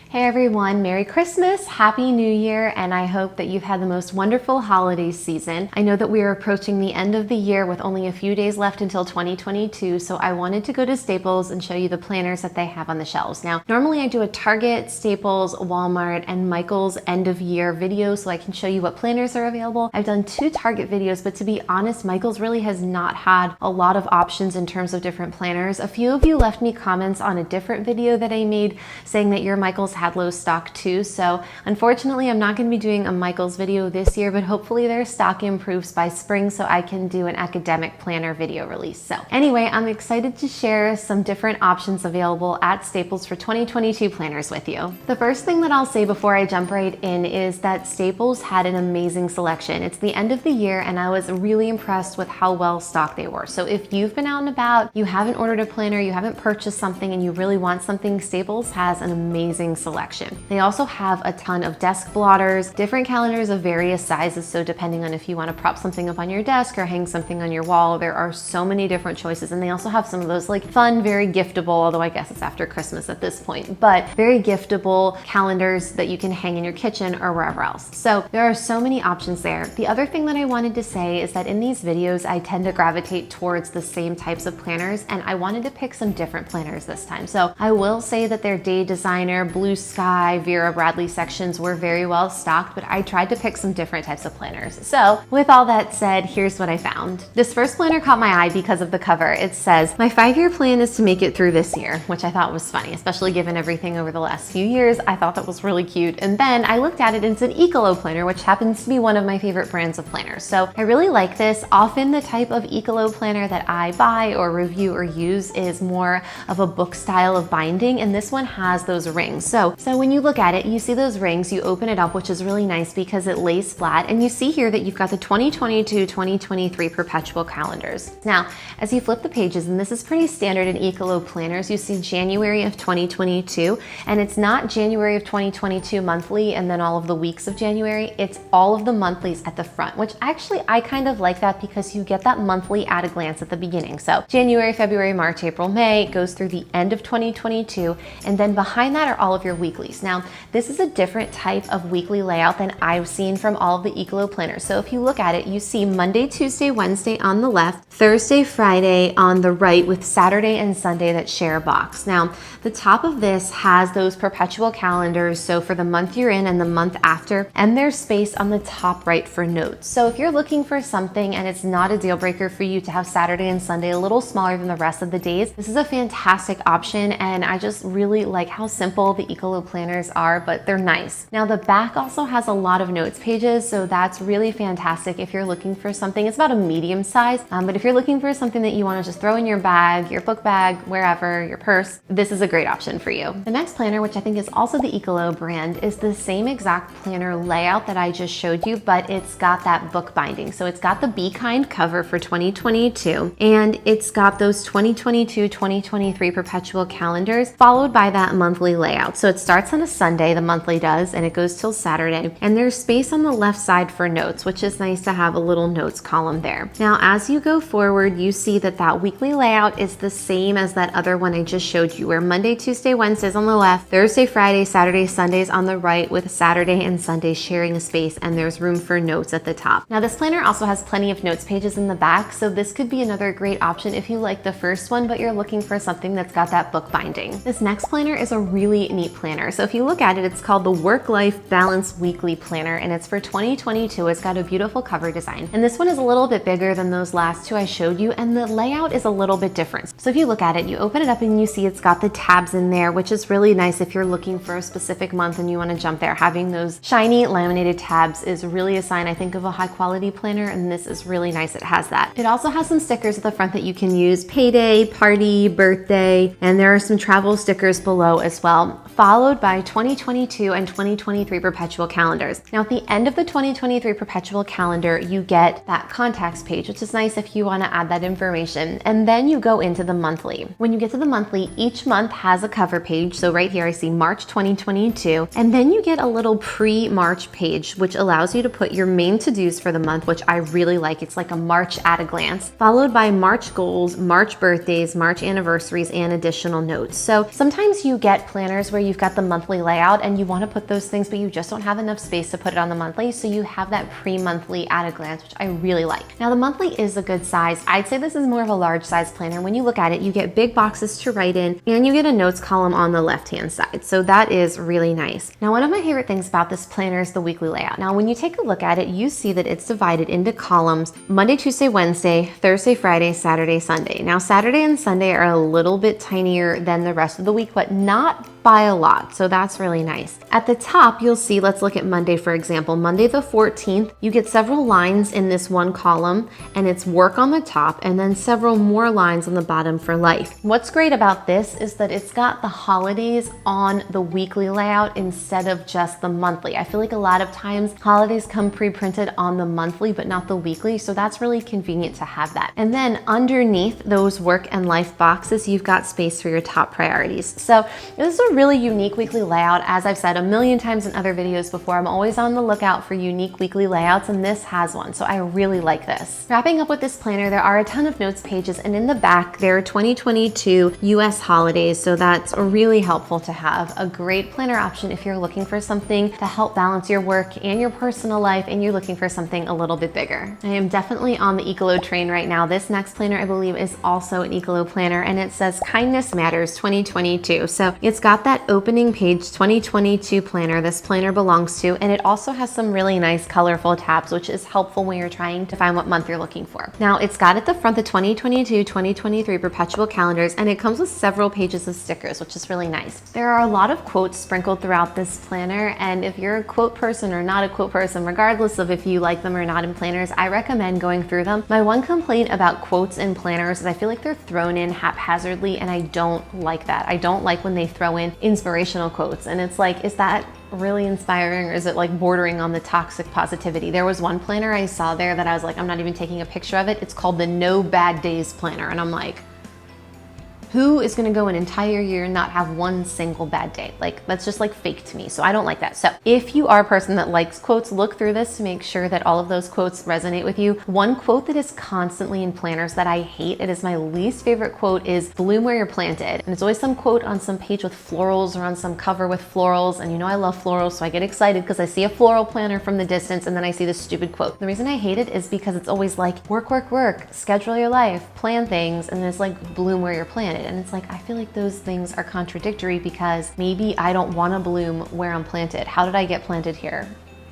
Hey everyone, Merry Christmas, Happy New Year, and I hope that you've had the most wonderful holiday season. I know that we are approaching the end of the year with only a few days left until 2022, so I wanted to go to Staples and show you the planners that they have on the shelves. Now, normally I do a Target, Staples, Walmart, and Michael's end of year video so I can show you what planners are available. I've done 2 Target videos, but to be honest, Michael's really has not had a lot of options in terms of different planners. A few of you left me comments on a different video that I made saying that your Michael's had low stock too, so unfortunately I'm not going to be doing a Michael's video this year, but hopefully their stock improves by spring so I can do an academic planner video release. So anyway, I'm excited to share some different options available at Staples for 2022 planners with you. The first thing that I'll say before I jump right in is that Staples had an amazing selection. It's the end of the year and I was really impressed with how well stocked they were. So if you've been out and about, you haven't ordered a planner, you haven't purchased something, and you really want something, Staples has an amazing selection. They also have a ton of desk blotters, different calendars of various sizes, so depending on if you want to prop something up on your desk or hang something on your wall, there are so many different choices. And they also have some of those like fun, very giftable, although I guess it's after Christmas at this point, but very giftable calendars that you can hang in your kitchen or wherever else. So there are so many options there. The other thing that I wanted to say is that in these videos, I tend to gravitate towards the same types of planners, and I wanted to pick some different planners this time. So I will say that their Day Designer, Blue Sky, Vera Bradley sections were very well stocked, but I tried to pick some different types of planners. So with all that said, here's what I found. This first planner caught my eye because of the cover. It says, "My 5-year plan is to make it through this year," which I thought was funny, especially given everything over the last few years. I thought that was really cute. And then I looked at it and it's an Eccolo planner, which happens to be one of my favorite brands of planners. So I really like this. Often the type of Eccolo planner that I buy or review or use is more of a book style of binding, and this one has those rings. So when you look at it, you see those rings, you open it up, which is really nice because it lays flat, and you see here that you've got the 2022-2023 perpetual calendars. Now, as you flip the pages, and this is pretty standard in Eccolo planners, you see January of 2022, and it's not January of 2022 monthly and then all of the weeks of January, it's all of the monthlies at the front, which actually I kind of like that because you get that monthly at a glance at the beginning. So January, February, March, April, May goes through the end of 2022, and then behind that are all of your weeklies. Now, this is a different type of weekly layout than I've seen from all of the Eccolo planners. So if you look at it, you see Monday, Tuesday, Wednesday on the left, Thursday, Friday on the right, with Saturday and Sunday that share a box. Now, the top of this has those perpetual calendars, so for the month you're in and the month after, and there's space on the top right for notes. So if you're looking for something and it's not a deal breaker for you to have Saturday and Sunday a little smaller than the rest of the days, this is a fantastic option, and I just really like how simple the Eccolo planners are, but they're nice. Now, the back also has a lot of notes pages, so that's really fantastic if you're looking for something. It's about a medium size, but if you're looking for something that you want to just throw in your bag, your book bag, wherever, your purse, this is a great option for you. The next planner, which I think is also the Eccolo brand, is the same exact planner layout that I just showed you, but it's got that book binding. So it's got the Be Kind cover for 2022, and it's got those 2022-2023 perpetual calendars, followed by that monthly layout. So it starts on a Sunday, the monthly does, and it goes till Saturday. And there's space on the left side for notes, which is nice to have a little notes column there. Now, as you go forward, you see that that weekly layout is the same as that other one I just showed you, where Monday, Tuesday, Wednesdays on the left, Thursday, Friday, Saturday, Sundays on the right, with Saturday and Sunday sharing a space, and there's room for notes at the top. Now, this planner also has plenty of notes pages in the back, so this could be another great option if you like the first one, but you're looking for something that's got that book binding. This next planner is a really neat planner. So if you look at it, it's called the Work-Life Balance Weekly Planner, and it's for 2022. It's got a beautiful cover design. And this one is a little bit bigger than those last 2 I showed you, and the layout is a little bit different. So if you look at it, you open it up and you see it's got the tabs in there, which is really nice if you're looking for a specific month and you want to jump there. Having those shiny laminated tabs is really a sign, I think, of a high quality planner, and this is really nice. It has that. It also has some stickers at the front that you can use: payday, party, birthday, and there are some travel stickers below as well, followed by 2022 and 2023 perpetual calendars. Now, at the end of the 2023 perpetual calendar, you get that contacts page, which is nice if you want to add that information. And then you go into the monthly. When you get to the monthly, each month has a cover page. So right here, I see March 2022. And then you get a little pre-March page, which allows you to put your main to-dos for the month, which I really like. It's like a March at a glance, followed by March goals, March birthdays, March anniversaries, and additional notes. So sometimes you get planners where you've you've got the monthly layout and you want to put those things, but you just don't have enough space to put it on the monthly. So you have that pre-monthly at a glance, which I really like. Now the monthly is a good size. I'd say this is more of a large size planner. When you look at it, you get big boxes to write in and you get a notes column on the left-hand side. So that is really nice. Now, one of my favorite things about this planner is the weekly layout. Now, when you take a look at it, you see that it's divided into columns: Monday, Tuesday, Wednesday, Thursday, Friday, Saturday, Sunday. Now, Saturday and Sunday are a little bit tinier than the rest of the week, but not by a lot. So that's really nice. At the top, you'll see, let's look at Monday, for example. Monday the 14th, you get several lines in this one column and it's work on the top and then several more lines on the bottom for life. What's great about this is that it's got the holidays on the weekly layout instead of just the monthly. I feel like a lot of times holidays come pre-printed on the monthly, but not the weekly. So that's really convenient to have that. And then underneath those work and life boxes, you've got space for your top priorities. So this is a really unique weekly layout. As I've said a million times in other videos before, I'm always on the lookout for unique weekly layouts, and this has one. So I really like this. Wrapping up with this planner, there are a ton of notes pages, and in the back, there are 2022 US holidays. So that's really helpful to have. A great planner option if you're looking for something to help balance your work and your personal life, and you're looking for something a little bit bigger. I am definitely on the Eccolo train right now. This next planner, I believe, is also an Eccolo planner, and it says Kindness Matters 2022. So it's got that opening page 2022 planner this planner belongs to, and it also has some really nice colorful tabs, which is helpful when you're trying to find what month you're looking for. Now, it's got at the front the 2022-2023 perpetual calendars, and it comes with several pages of stickers, which is really nice. There are a lot of quotes sprinkled throughout this planner, and if you're a quote person or not a quote person, regardless of if you like them or not in planners, I recommend going through them. My one complaint about quotes in planners is I feel like they're thrown in haphazardly, and I don't like that. I don't like when they throw in inspirational quotes, and it's like, is that really inspiring, or is it like bordering on the toxic positivity? There was one planner I saw there that I was like, I'm not even taking a picture of it. It's called the No Bad Days planner, and I'm like, who is gonna go an entire year and not have one single bad day? Like, that's just like fake to me. So I don't like that. So if you are a person that likes quotes, look through this to make sure that all of those quotes resonate with you. One quote that is constantly in planners that I hate, it is my least favorite quote, is bloom where you're planted. And it's always some quote on some page with florals or on some cover with florals. And you know I love florals, so I get excited because I see a floral planner from the distance and then I see this stupid quote. The reason I hate it is because it's always like, work, work, work, schedule your life, plan things, and it's like bloom where you're planted. And it's like, I feel like those things are contradictory because maybe I don't want to bloom where I'm planted. How did I get planted here?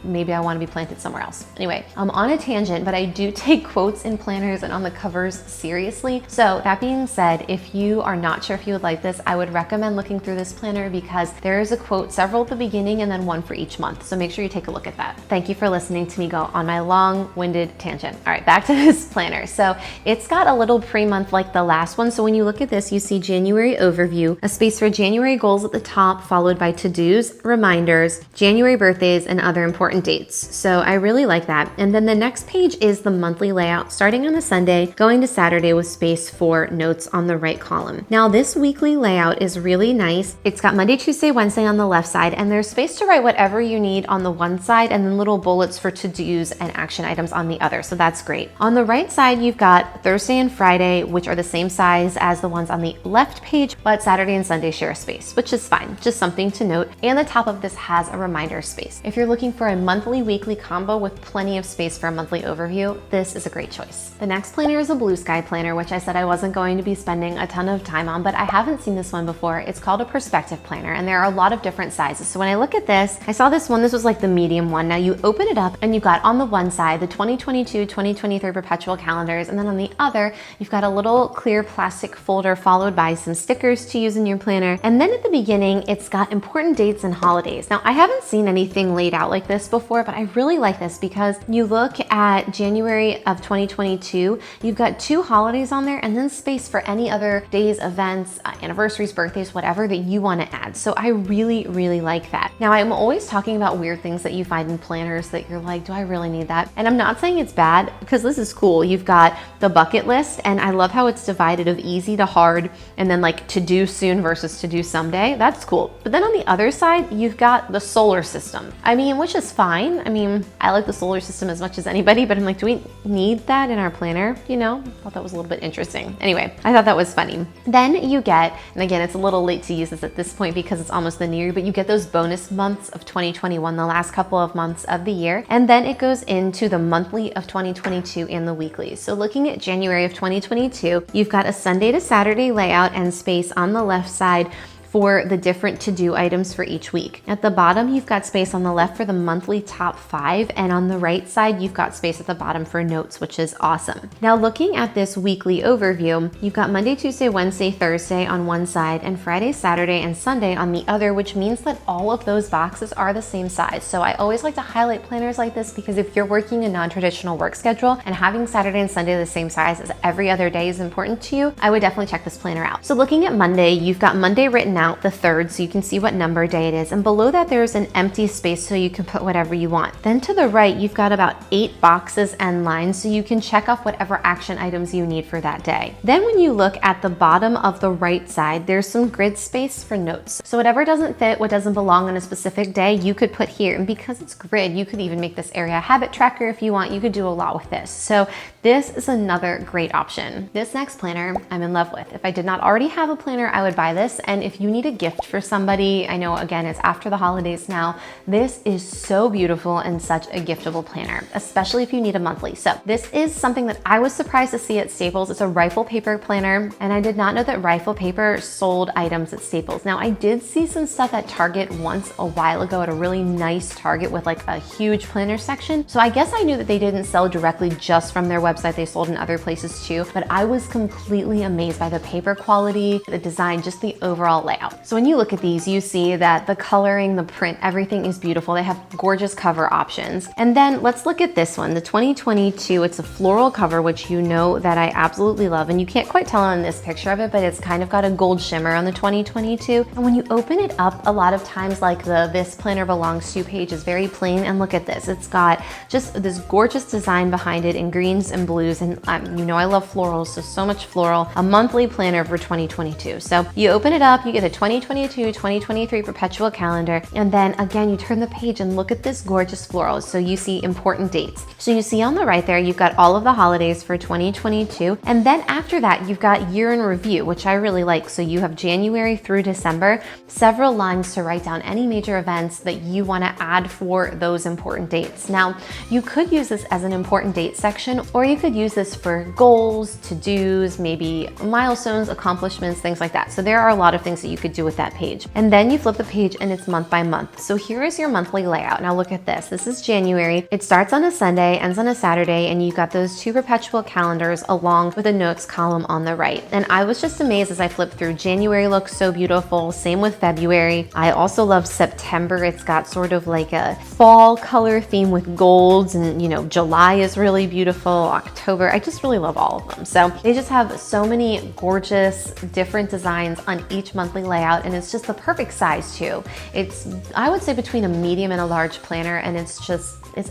Maybe I want to be planted somewhere else. Anyway, I'm on a tangent, but I do take quotes in planners and on the covers seriously. So that being said, if you are not sure if you would like this, I would recommend looking through this planner because there is a quote, several at the beginning and then one for each month. So make sure you take a look at that. Thank you for listening to me go on my long-winded tangent. All right, back to this planner. So it's got a little pre-month like the last one. So when you look at this, you see January overview, a space for January goals at the top, followed by to-dos, reminders, January birthdays, and other important dates. So I really like that. And then the next page is the monthly layout, starting on the Sunday, going to Saturday with space for notes on the right column. Now this weekly layout is really nice. It's got Monday, Tuesday, Wednesday on the left side, and there's space to write whatever you need on the one side and then little bullets for to-dos and action items on the other. So that's great. On the right side, you've got Thursday and Friday, which are the same size as the ones on the left page, but Saturday and Sunday share a space, which is fine. Just something to note. And the top of this has a reminder space. If you're looking for a monthly weekly combo with plenty of space for a monthly overview, this is a great choice. The next planner is a blue sky planner, which I said I wasn't going to be spending a ton of time on, but I haven't seen this one before. It's called a perspective planner, and there are a lot of different sizes. So when I look at this, I saw this one, this was like the medium one. Now you open it up and you got on the one side the 2022-2023 perpetual calendars, and then on the other, you've got a little clear plastic folder followed by some stickers to use in your planner. And then at the beginning, it's got important dates and holidays. Now I haven't seen anything laid out like this before, but I really like this because you look at January of 2022, you've got 2 holidays on there and then space for any other days, events, anniversaries, birthdays, whatever that you want to add. So I really, really like that. Now I'm always talking about weird things that you find in planners that you're like, do I really need that? And I'm not saying it's bad because this is cool. You've got the bucket list, and I love how it's divided of easy to hard and then like to do soon versus to do someday. That's cool. But then on the other side, you've got the solar system. I mean, which is was fine. I mean, I like the solar system as much as anybody, but I'm like, do we need that in our planner? You know, I thought that was a little bit interesting. Anyway, I thought that was funny. Then you get, and again, it's a little late to use this at this point because it's almost the new year, but you get those bonus months of 2021, the last couple of months of the year. And then it goes into the monthly of 2022 and the weekly. So looking at January of 2022, you've got a Sunday to Saturday layout and space on the left side for the different to-do items for each week. At the bottom, you've got space on the left for the monthly top 5, and on the right side, you've got space at the bottom for notes, which is awesome. Now, looking at this weekly overview, you've got Monday, Tuesday, Wednesday, Thursday on one side, and Friday, Saturday, and Sunday on the other, which means that all of those boxes are the same size. So I always like to highlight planners like this because if you're working a non-traditional work schedule and having Saturday and Sunday the same size as every other day is important to you, I would definitely check this planner out. So looking at Monday, you've got Monday written out, the 3rd, so you can see what number day it is. And below that, there's an empty space so you can put whatever you want. Then to the right, you've got about 8 boxes and lines so you can check off whatever action items you need for that day. Then when you look at the bottom of the right side, there's some grid space for notes. So whatever doesn't fit, what doesn't belong on a specific day, you could put here. And because it's grid, you could even make this area a habit tracker if you want. You could do a lot with this. So this is another great option. This next planner I'm in love with. If I did not already have a planner, I would buy this. And if you need a gift for somebody, I know again, it's after the holidays now, this is so beautiful and such a giftable planner, especially if you need a monthly. So this is something that I was surprised to see at Staples. It's a rifle paper planner, and I did not know that rifle paper sold items at Staples. Now I did see some stuff at Target once a while ago at a really nice Target with like a huge planner section. So I guess I knew that they didn't sell directly just from their website. They sold in other places too, but I was completely amazed by the paper quality, the design, just the overall layout. So when you look at these, you see that the coloring, the print, everything is beautiful. They have gorgeous cover options. And then let's look at this one, the 2022. It's a floral cover, which you know that I absolutely love. And you can't quite tell on this picture of it, but it's kind of got a gold shimmer on the 2022. And when you open it up, a lot of times like the This Planner Belongs To page is very plain. And look at this. It's got just this gorgeous design behind it in greens and blues. And you know I love florals, so much floral. A monthly planner for 2022. So you open it up, you get a 2022-2023 perpetual calendar, and then again you turn the page and look at this gorgeous florals. So you see important dates. So you see on the right there, you've got all of the holidays for 2022, and then after that you've got year in review, which I really like. So you have January through December, several lines to write down any major events that you want to add for those important dates. Now you could use this as an important date section, or you could use this for goals, to-dos, maybe milestones, accomplishments, things like that. So there are a lot of things that you could do with that page. And then you flip the page and it's month by month. So here is your monthly layout. Now look at this. This is January. It starts on a Sunday, ends on a Saturday, and you've got those 2 perpetual calendars along with a notes column on the right. And I was just amazed as I flipped through. January looks so beautiful. Same with February. I also love September. It's got sort of like a fall color theme with golds, and you know, July is really beautiful. October, I just really love all of them. So they just have so many gorgeous different designs on each monthly layout, and it's just the perfect size too. It's, I would say, between a medium and a large planner, and it's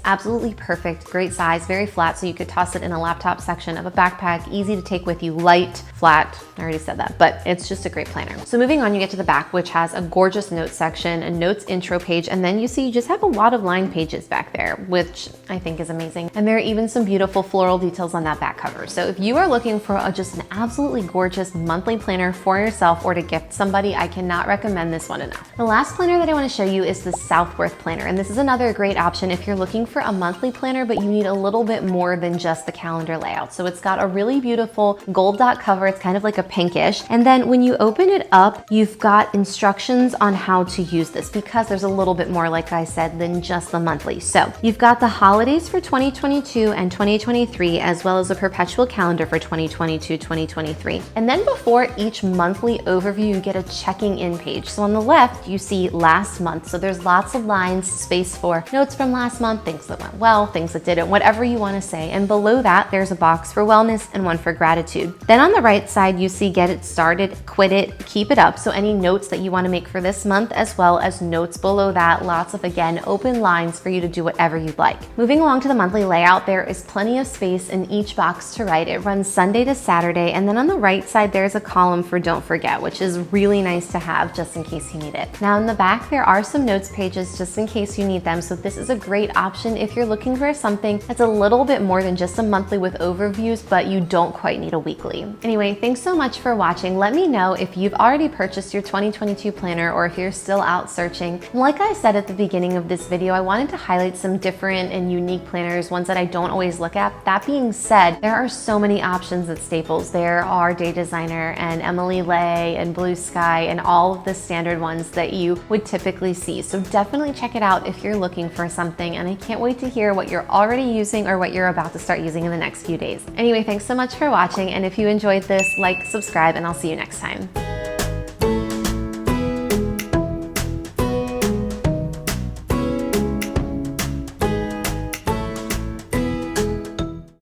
absolutely perfect, great size, very flat, so you could toss it in a laptop section of a backpack, easy to take with you, light, flat, I already said that, but it's just a great planner. So moving on, you get to the back, which has a gorgeous notes section, a notes intro page, and then you see you just have a lot of line pages back there, which I think is amazing. And there are even some beautiful floral details on that back cover. So if you are looking for just an absolutely gorgeous monthly planner for yourself or to gift somebody, I cannot recommend this one enough. The last planner that I want to show you is the Southworth Planner, and this is another great option if you're looking for a monthly planner, but you need a little bit more than just the calendar layout. So it's got a really beautiful gold dot cover. It's kind of like a pinkish. And then when you open it up, you've got instructions on how to use this because there's a little bit more, like I said, than just the monthly. So you've got the holidays for 2022 and 2023, as well as a perpetual calendar for 2022-2023. And then before each monthly overview, you get a checking in page. So on the left, you see last month. So there's lots of lines, space for notes from last month, month, things that went well, things that didn't, whatever you want to say. And below that, there's a box for wellness and one for gratitude. Then on the right side, you see get it started, quit it, keep it up. So any notes that you want to make for this month, as well as notes below that, lots of, again, open lines for you to do whatever you'd like. Moving along to the monthly layout, there is plenty of space in each box to write. It runs Sunday to Saturday. And then on the right side, there's a column for don't forget, which is really nice to have just in case you need it. Now in the back, there are some notes pages just in case you need them. So this is a great option if you're looking for something that's a little bit more than just a monthly with overviews, but you don't quite need a weekly. Anyway, thanks so much for watching. Let me know if you've already purchased your 2022 planner or if you're still out searching. Like I said at the beginning of this video, I wanted to highlight some different and unique planners, ones that I don't always look at. That being said, there are so many options at Staples. There are Day Designer and Emily Ley and Blue Sky and all of the standard ones that you would typically see. So definitely check it out if you're looking for something, and I can't wait to hear what you're already using or what you're about to start using in the next few days. Anyway, thanks so much for watching, and if you enjoyed this, like, subscribe, and I'll see you next time.